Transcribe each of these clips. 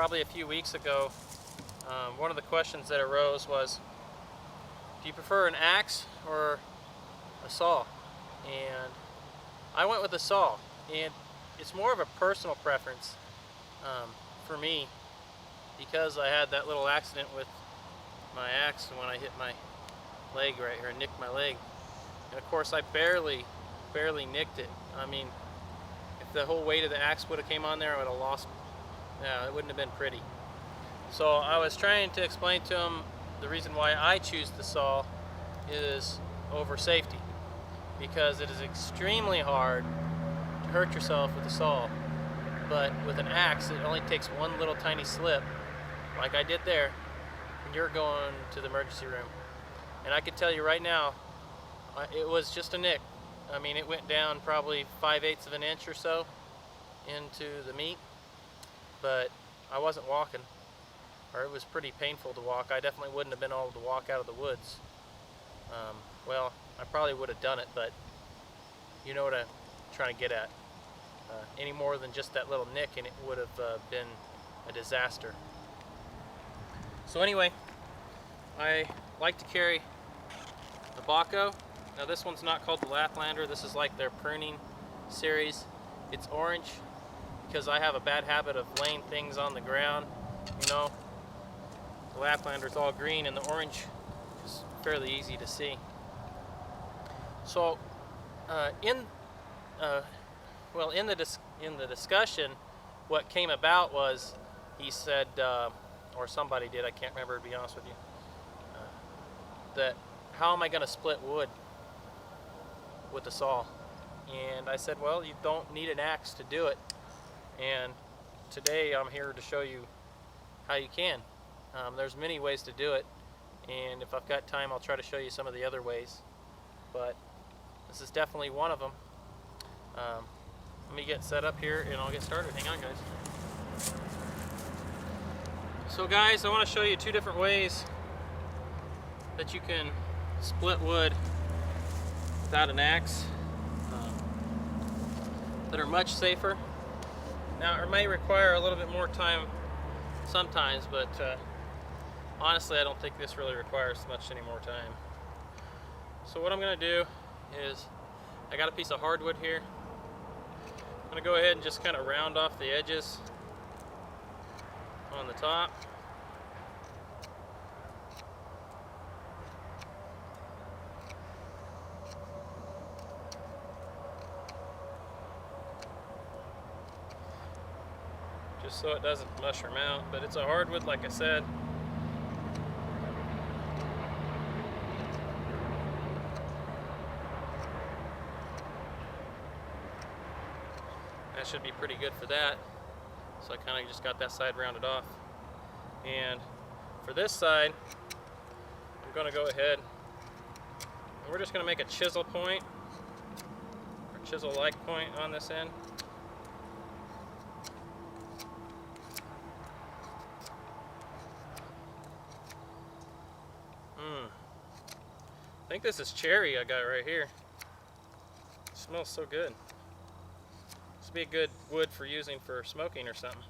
Probably a few weeks ago, one of the questions that arose was, do you prefer an axe or a saw? And I went with the saw, and it's more of a personal preference for me, because I had that little accident with my axe when I hit my leg right here, nicked my leg. And of course I barely nicked it. I mean, if the whole weight of the axe would have came on there, I would have lost. Yeah, it wouldn't have been pretty. So I was trying to explain to him the reason why I choose the saw is over safety, because it is extremely hard to hurt yourself with a saw, but with an axe it only takes one little tiny slip like I did there and you're going to the emergency room. And I can tell you right now, it was just a nick. I mean, it went down probably 5/8 of an inch or so into the meat, but I wasn't walking, or it was pretty painful to walk. I definitely wouldn't have been able to walk out of the woods. Well, I probably would have done it, but you know what I'm trying to get at. Any more than just that little nick and it would have been a disaster. So anyway, I like to carry the Baco. Now this one's not called the Lapplander, this is like their pruning series. It's orange because I have a bad habit of laying things on the ground. You know, the Laplander's all green and the orange is fairly easy to see. So in the discussion, what came about was he said, or somebody did, I can't remember to be honest with you, that how am I going to split wood with the saw? And I said, well, you don't need an axe to do it, and today I'm here to show you how you can. There's many ways to do it, and if I've got time I'll try to show you some of the other ways, but this is definitely one of them. Let me get set up here and I'll get started. Hang on, guys. So guys, I want to show you two different ways that you can split wood without an axe, that are much safer. Now, it may require a little bit more time sometimes, but honestly I don't think this really requires much any more time. So what I'm going to do is, I got a piece of hardwood here. I'm going to go ahead and just kind of round off the edges on the top. Just so it doesn't mushroom out, but it's a hardwood like I said. That should be pretty good for that. So I kind of just got that side rounded off. And for this side, I'm going to go ahead and we're just going to make a chisel point, or chisel-like point on this end. I think this is cherry I got right here. It smells so good. This would be a good wood for using for smoking or something.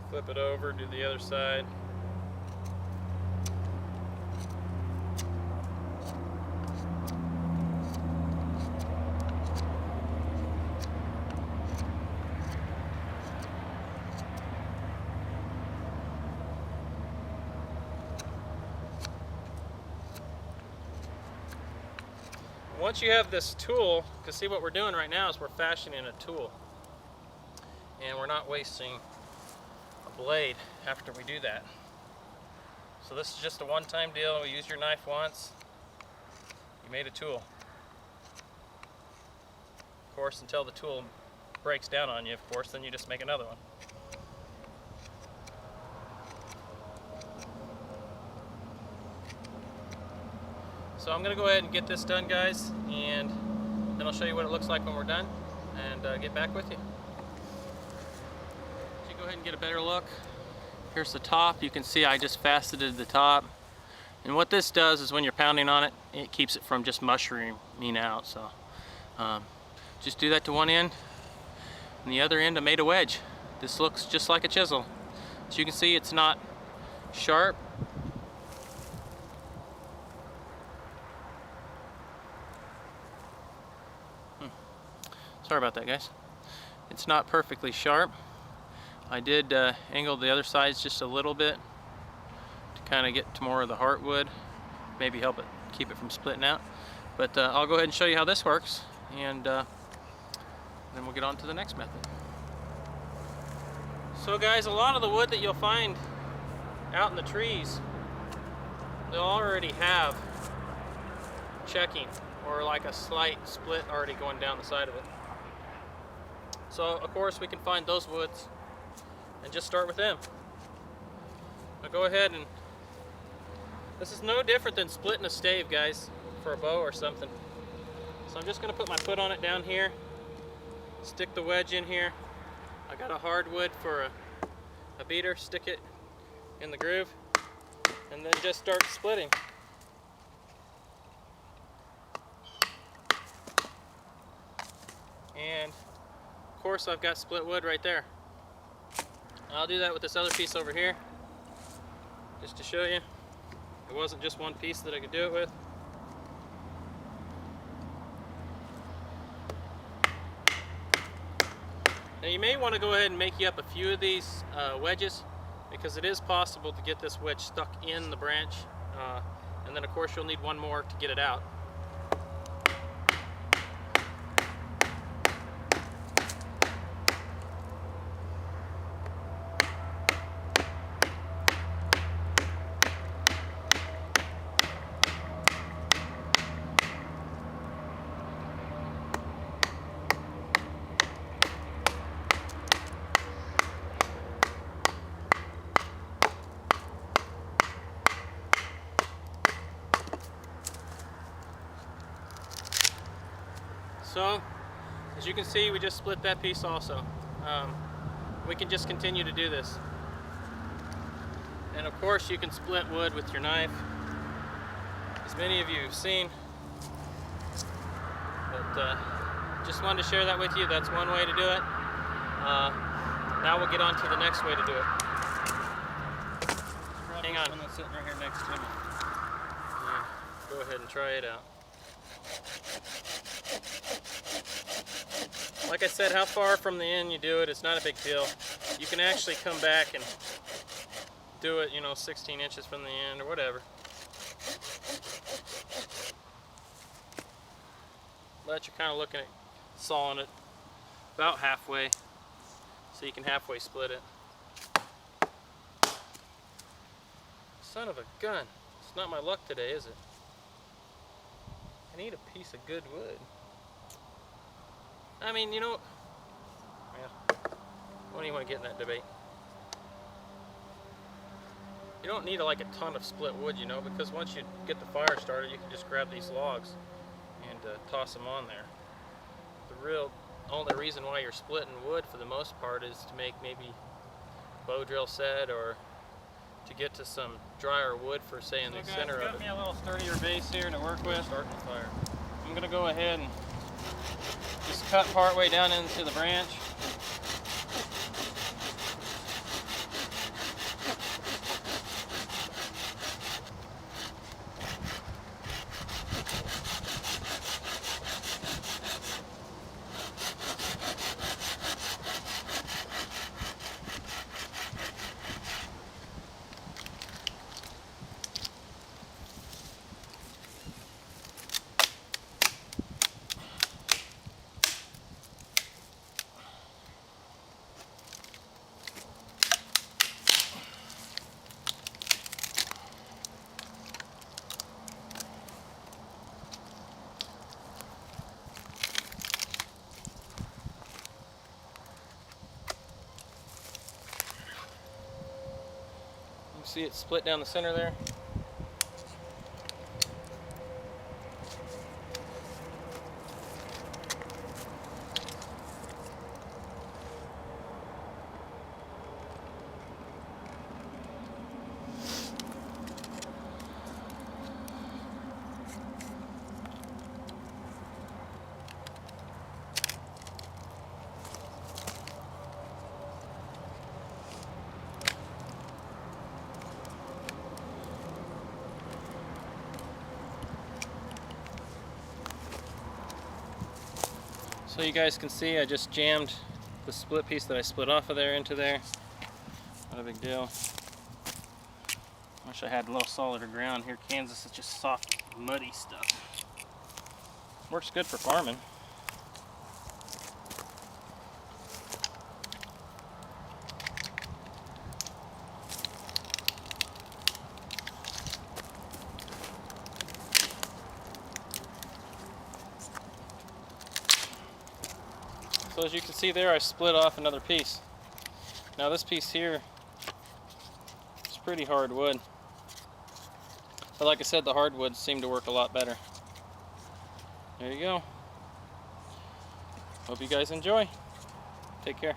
Flip it over, do the other side. Once you have this tool, because see what we're doing right now is we're fashioning a tool, and we're not wasting a blade after we do that. So this is just a one-time deal. We use your knife once, you made a tool. Of course, until the tool breaks down on you, of course, then you just make another one. So I'm going to go ahead and get this done, guys, and then I'll show you what it looks like when we're done and get back with you. So you go ahead and get a better look. Here's the top. You can see I just faceted the top. And what this does is when you're pounding on it, it keeps it from just mushrooming out. So just do that to one end. And the other end I made a wedge. This looks just like a chisel. As you can see, it's not sharp. Sorry about that, guys. It's not perfectly sharp. I did angle the other sides just a little bit to kind of get to more of the heartwood, maybe help it keep it from splitting out. But I'll go ahead and show you how this works, and then we'll get on to the next method. So guys, a lot of the wood that you'll find out in the trees, they'll already have checking or like a slight split already going down the side of it. So of course we can find those woods and just start with them. I'll go ahead and this is no different than splitting a stave, guys, for a bow or something. So I'm just going to put my foot on it down here, stick the wedge in here. I got a hardwood for a beater, stick it in the groove, and then just start splitting. And of course I've got split wood right there. I'll do that with this other piece over here, just to show you. It wasn't just one piece that I could do it with. Now you may want to go ahead and make you up a few of these wedges, because it is possible to get this wedge stuck in the branch, and then of course you'll need one more to get it out. So, as you can see, we just split that piece also. We can just continue to do this. And of course you can split wood with your knife, as many of you have seen. But just wanted to share that with you. That's one way to do it. Now we'll get on to the next way to do it. Hang on. One that's sitting right here next to me. Yeah, go ahead and try it out. Like I said, how far from the end you do it, it's not a big deal. You can actually come back and do it, 16 inches from the end or whatever. But you're kind of looking at sawing it about halfway, so you can halfway split it. Son of a gun. It's not my luck today, is it? I need a piece of good wood. I mean, yeah, I don't even want to get in that debate. You don't need like a ton of split wood, because once you get the fire started, you can just grab these logs and toss them on there. The only reason why you're splitting wood for the most part is to make maybe bow drill set, or to get to some drier wood for, say, in the center of it. Got me a little sturdier base here to work with. Starting the fire. I'm going to go ahead and just cut part way down into the branch. See it split down the center there? So you guys can see I just jammed the split piece that I split off of there into there. Not a big deal. Wish I had a little solider ground here. Kansas is just soft, muddy stuff. Works good for farming. So as you can see there, I split off another piece. Now this piece here is pretty hard wood. But like I said, the hardwoods seem to work a lot better. There you go. Hope you guys enjoy. Take care.